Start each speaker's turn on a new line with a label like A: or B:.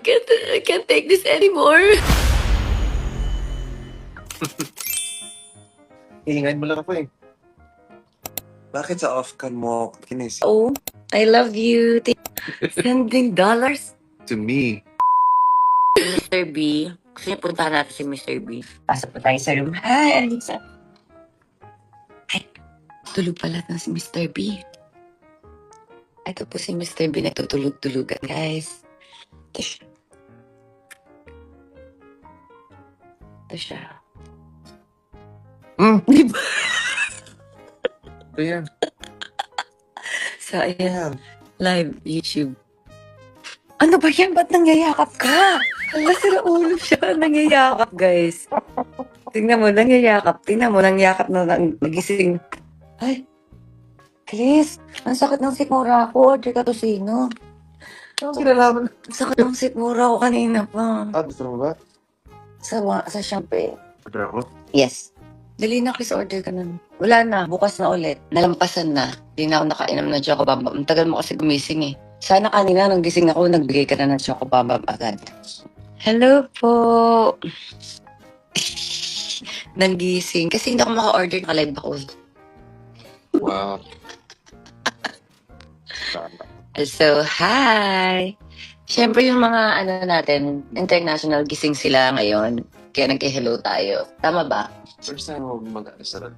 A: I can't take this anymore.
B: Hihingayin mo lang ako eh. Bakit sa off-cam mo kinis?
A: Oh, I love you. Sending dollars?
B: To me.
A: Mr. B. Kasi puntahan natin si Mr. B. Pasok po tayo sa room. Hi, Alisa. Ay, tulog pala na si Mr. B. Ito po si Mr. B. Nagtutulog-tulugan, guys. Ito siya. Ito siya. Di ba?
B: Ito yan.
A: So, ayan. Live YouTube. Ano ba yan? Ba't nangyayakap ka? Hala, sila ulo siya. Nangyayakap, guys. Tingnan mo, nangyayakap. Tingnan mo, nangyayakap na nagising. Ay, Chris, ang sakit ng sikmura ko. Order ka to sino?
B: Ano kinalaman?
A: Ang sakit ng sikmura ko kanina pa.
B: Gusto mo ba?
A: Sa Shopee.
B: Order ako?
A: Yes. Dali na, Chris, order ka na. Wala na, bukas na ulit. Nalampasan na. Hindi na ako nakainom ng Choco Bambam. Ang tagal mo kasi gumising eh. Sana kanina nang gising ako, nagbigay ka na ng Choco Bambam agad. Hello po. Nanggising. Kasi hindi ako maka-order, naka-live ako.
B: Wow.
A: So, hi! Siyempre yung mga natin, international gising sila ngayon. Kaya nag-hello tayo. Tama ba?
B: First time mo mag-asaran.